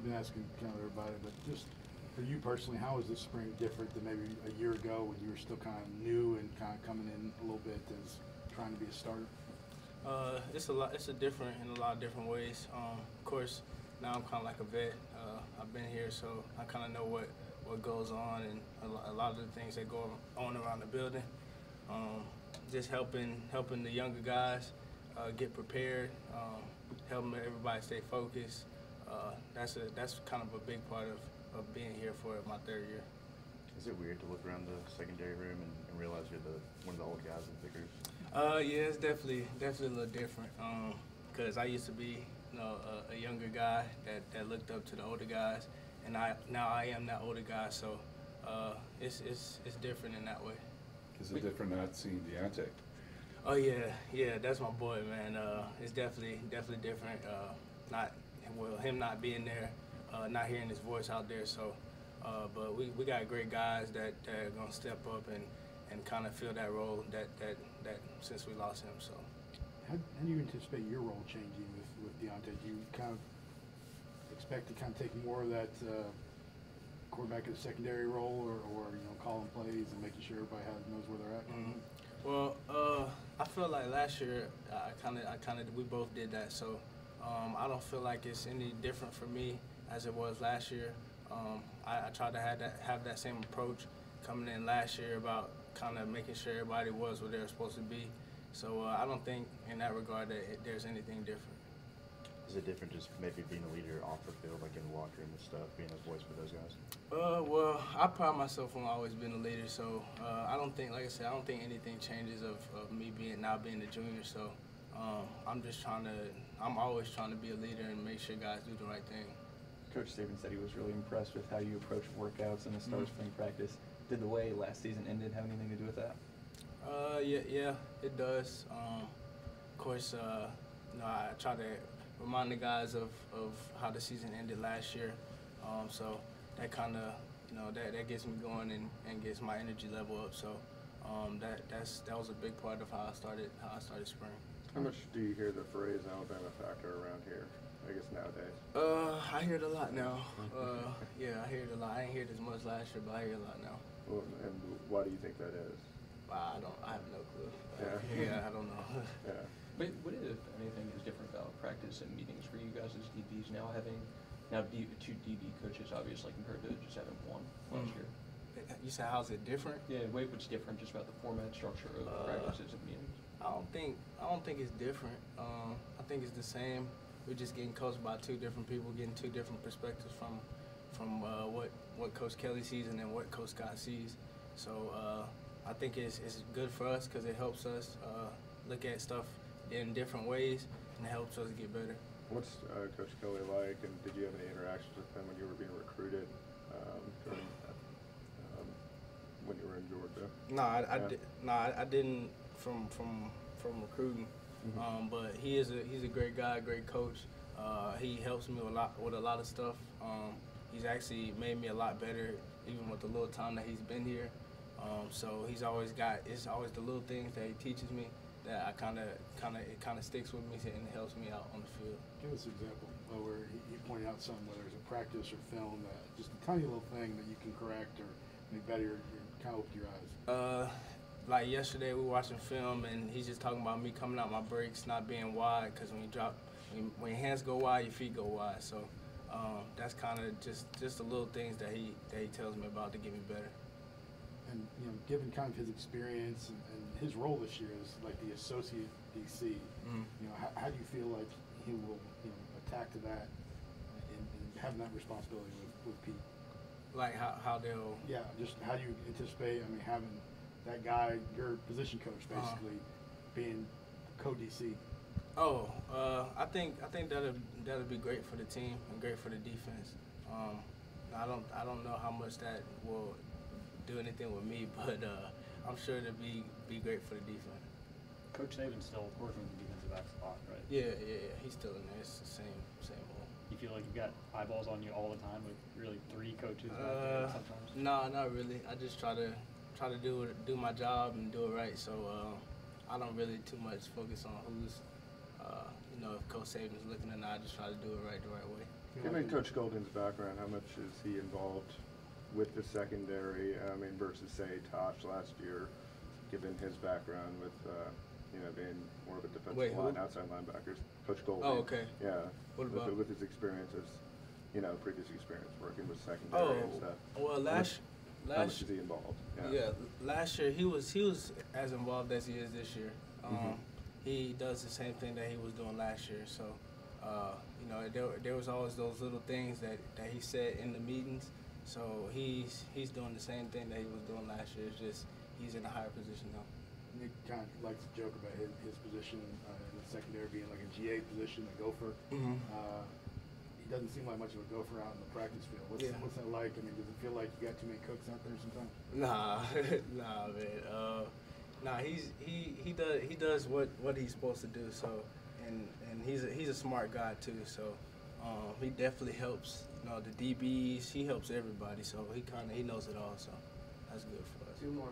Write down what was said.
we've been asking kind of everybody, but just for you personally, how is this spring different than maybe a year ago when you were still kind of new and kind of coming in a little bit as trying to be a starter? It's a lot. It's a different in a lot of different ways. Of course, now I'm kind of like a vet. I've been here, so I kind of know what goes on and a lot of the things that go on around the building. Just helping the younger guys get prepared, helping everybody stay focused. That's kind of a big part of being here for my third year. Is it weird to look around the secondary room and realize you're one of the old guys in the group? Yeah, it's definitely a little different. Cause I used to be, a younger guy that looked up to the older guys, and now I am that older guy. So it's different in that way. Is it different not seeing Deontay? Oh yeah, that's my boy, man. It's definitely different. Him not being there, not hearing his voice out there. So, but we got great guys that are gonna step up and kind of fill that role that since we lost him. So, how do you anticipate your role changing with Deontay? Do you kind of expect to kind of take more of that quarterback in the secondary role, or calling plays and making sure everybody knows where they're at? Mm-hmm. Well, I feel like last year we both did that. So I don't feel like it's any different for me as it was last year. I tried to have that same approach coming in last year about kind of making sure everybody was where they were supposed to be. So I don't think in that regard that there's anything different. Is it different just maybe being a leader off the field, like in the locker room and stuff, being a voice for those guys? Well, I pride myself on always being a leader, so I don't think, like I said, I don't think anything changes of me now being a junior. So I'm always trying to be a leader and make sure guys do the right thing. Coach Saban said he was really impressed with how you approach workouts and the start of spring practice. Did the way last season ended have anything to do with that? Yeah, it does. Of course, I try to remind the guys of how the season ended last year. So that kind of, that gets me going and gets my energy level up. So that was a big part of how I started spring. How much do you hear the phrase Alabama factor around here, I guess, nowadays? I hear it a lot now. Yeah, I hear it a lot. I didn't hear it as much last year, but I hear it a lot now. Well, and why do you think that is? I have no clue. Yeah. I don't know. Yeah. But what, if anything, is different about practice and meetings for you guys as DBs now having two DB coaches, obviously, compared to just having one last year? You said how's it different? Yeah, what's different just about the format, structure of practices and meetings? I don't think it's different. I think it's the same. We're just getting coached by two different people, getting two different perspectives from what Coach Kelly sees and then what Coach Scott sees. So I think it's good for us because it helps us look at stuff in different ways and it helps us get better. What's Coach Kelly like, and did you have any interactions with him when you were being recruited when you were in Georgia? No, I didn't from recruiting. Mm-hmm. But he's a great guy, great coach. He helps me with a lot of stuff. He's actually made me a lot better, even with the little time that he's been here. So it's always the little things that he teaches me that it kind of sticks with me and it helps me out on the field. Give us an example where you pointed out something, whether it's a practice or film, that just a tiny little thing that you can correct or make better, kind of open your eyes. Like yesterday, we were watching film, and he's just talking about me coming out my breaks not being wide, because when your hands go wide, your feet go wide. So that's kind of just the little things that he tells me about to get me better. And given kind of his experience and his role this year as like the associate DC, how do you feel like he will attack to that and having that responsibility with Pete? Like how they'll. Yeah, just how do you anticipate? I mean, having that guy, your position coach, basically being co-DC. I think that'll be great for the team and great for the defense. I don't know how much that will do anything with me, but I'm sure it'll be great for the defense. Coach Saban's still working with the defensive back spot, right? Yeah. He's still in there. It's the same role. You feel like you've got eyeballs on you all the time with really three coaches back there sometimes? No, not really. I just try to do my job and do it right. So I don't really too much focus on who's you know, if Coach Saban's looking or not, I just try to do it the right way. Given Coach Golden's background, how much is he involved with the secondary? I mean, versus say Tosh last year, given his background with being more of a defensive Wait, who? line, outside linebackers. Coach Golden. Oh, okay. Yeah. What about? With his experiences, previous experience working with secondary and stuff. Well, how much is he involved? Yeah, last year he was as involved as he is this year. He does the same thing that he was doing last year. So, there was always those little things that he said in the meetings. So he's doing the same thing that he was doing last year. It's just he's in a higher position now. Nick kind of likes to joke about his position in the secondary being like a GA position, a gopher. He doesn't seem like much of a gopher out in the practice field. What's that like? I mean, does it feel like you got too many cooks out there sometimes? Nah, man. He does what he's supposed to do. So, and he's a smart guy too. So, he definitely helps. The DBs. He helps everybody. So he knows it all. So that's good for us. Two more.